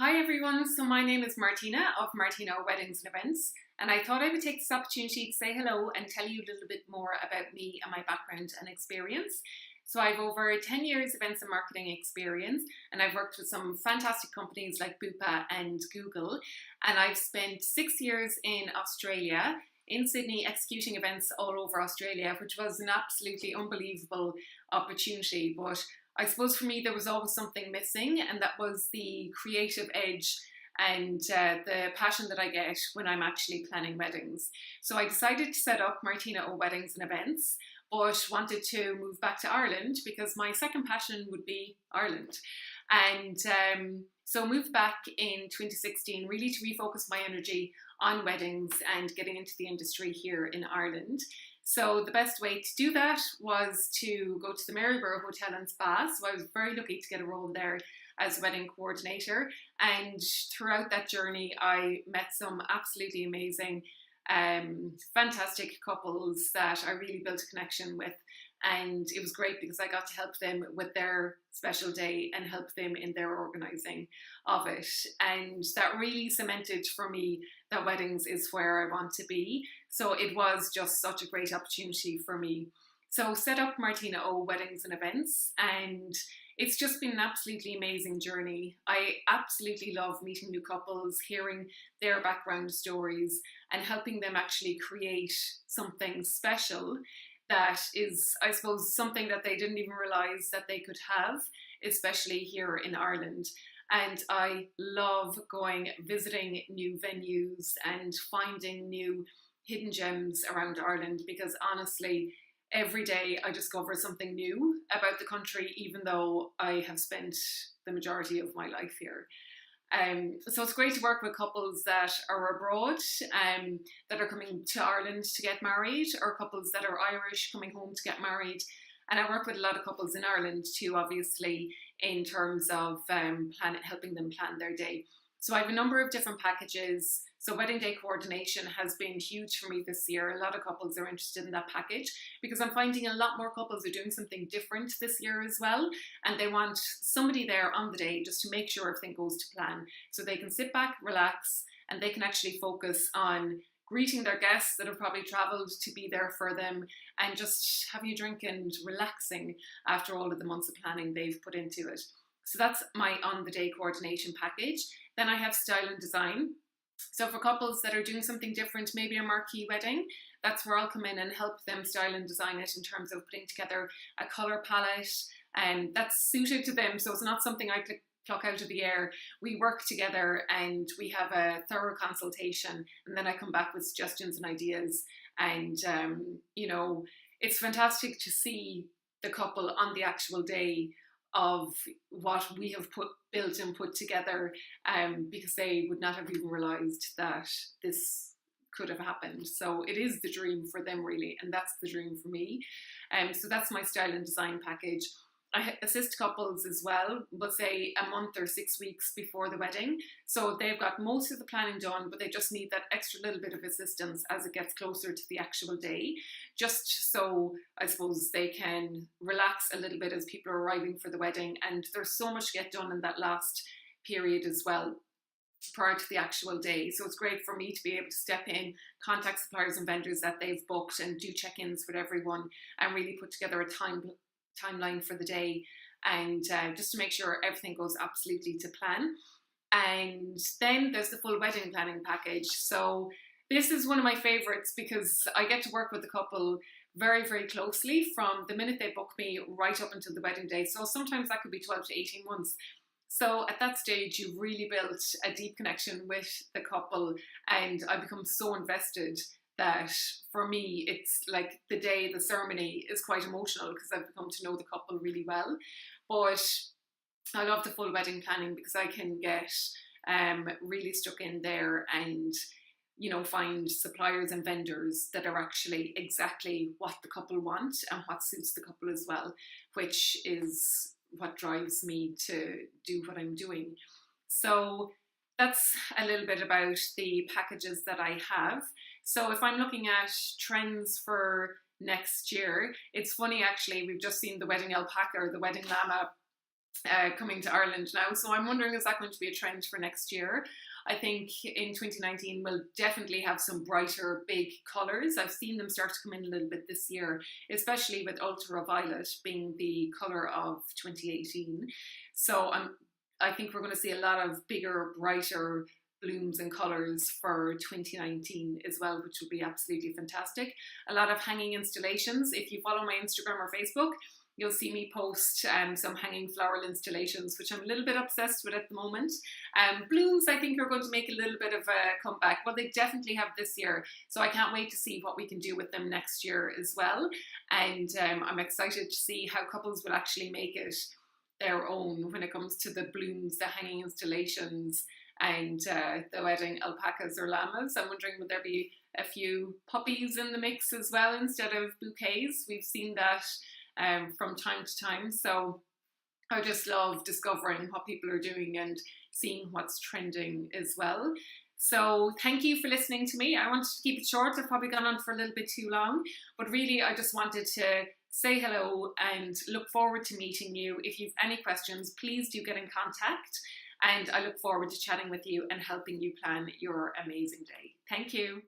Hi everyone, so my name is Martina of Martina Weddings and Events, and I thought I would take this opportunity to say hello and tell you a little bit more about me and my background and experience. So I've over 10 years events and marketing experience, and I've worked with some fantastic companies like Bupa and Google, and I've spent 6 years in Australia, in Sydney, executing events all over Australia, which was an absolutely unbelievable opportunity. But I suppose for me, there was always something missing, and that was the creative edge and the passion that I get when I'm actually planning weddings. So I decided to set up Martina O Weddings and Events, but wanted to move back to Ireland because my second passion would be Ireland. And so moved back in 2016, really to refocus my energy on weddings and getting into the industry here in Ireland. So the best way to do that was to go to the Maryborough Hotel and Spa. So I was very lucky to get a role there as wedding coordinator. And throughout that journey, I met some absolutely amazing, fantastic couples that I really built a connection with. And it was great because I got to help them with their special day and help them in their organising of it. And that really cemented for me that weddings is where I want to be. So it was just such a great opportunity for me. So set up Martina O Weddings and Events, and it's just been an absolutely amazing journey. I absolutely love meeting new couples, hearing their background stories and helping them actually create something special that is, I suppose, something that they didn't even realise that they could have, especially here in Ireland. And I love going visiting new venues and finding new hidden gems around Ireland because honestly, every day I discover something new about the country, even though I have spent the majority of my life here. So it's great to work with couples that are abroad, that are coming to Ireland to get married, or couples that are Irish coming home to get married. And I work with a lot of couples in Ireland too, obviously, in terms of helping them plan their day. So I have a number of different packages. So wedding day coordination has been huge for me this year. A lot of couples are interested in that package because I'm finding a lot more couples are doing something different this year as well. And they want somebody there on the day just to make sure everything goes to plan. So they can sit back, relax, and they can actually focus on greeting their guests that have probably travelled to be there for them and just having a drink and relaxing after all of the months of planning they've put into it. So that's my on the day coordination package. Then I have style and design. So for couples that are doing something different, maybe a marquee wedding, that's where I'll come in and help them style and design it in terms of putting together a colour palette and that's suited to them. So it's not something I pluck out of the air. We work together and we have a thorough consultation and then I come back with suggestions and ideas. And, it's fantastic to see the couple on the actual day of what we have built and put together, because they would not have even realised that this could have happened. So it is the dream for them really, and that's the dream for me. So that's my style and design package. I assist couples as well, but say a month or 6 weeks before the wedding. So they've got most of the planning done, but they just need that extra little bit of assistance as it gets closer to the actual day, just so I suppose they can relax a little bit as people are arriving for the wedding. And there's so much to get done in that last period as well, prior to the actual day. So it's great for me to be able to step in, contact suppliers and vendors that they've booked and do check-ins with everyone and really put together a timeline for the day and just to make sure everything goes absolutely to plan. And then there's the full wedding planning package. So this is one of my favorites because I get to work with the couple very, very closely from the minute they book me right up until the wedding day. So sometimes that could be 12 to 18 months. So at that stage, you've really built a deep connection with the couple and I become so invested that for me, it's like the day, the ceremony is quite emotional because I've come to know the couple really well. But I love the full wedding planning because I can get really stuck in there and, find suppliers and vendors that are actually exactly what the couple want and what suits the couple as well, which is what drives me to do what I'm doing. So that's a little bit about the packages that I have. So if I'm looking at trends for next year, it's funny actually, we've just seen the wedding alpaca or the wedding llama coming to Ireland now. So I'm wondering, is that going to be a trend for next year? I think in 2019 we'll definitely have some brighter, big colours. I've seen them start to come in a little bit this year, especially with ultraviolet being the colour of 2018. So I think we're going to see a lot of bigger, brighter blooms and colours for 2019 as well, which would be absolutely fantastic. A lot of hanging installations. If you follow my Instagram or Facebook, you'll see me post some hanging floral installations, which I'm a little bit obsessed with at the moment. Blooms, I think, are going to make a little bit of a comeback. Well, they definitely have this year, so I can't wait to see what we can do with them next year as well. And I'm excited to see how couples will actually make it their own when it comes to the blooms, the hanging installations, and the wedding alpacas or llamas. I'm wondering, would there be a few puppies in the mix as well instead of bouquets? We've seen that from time to time. So I just love discovering what people are doing and seeing what's trending as well. So thank you for listening to me. I wanted to keep it short. I've probably gone on for a little bit too long, but really I just wanted to say hello and look forward to meeting you. If you've any questions, please do get in contact, and I look forward to chatting with you and helping you plan your amazing day. Thank you.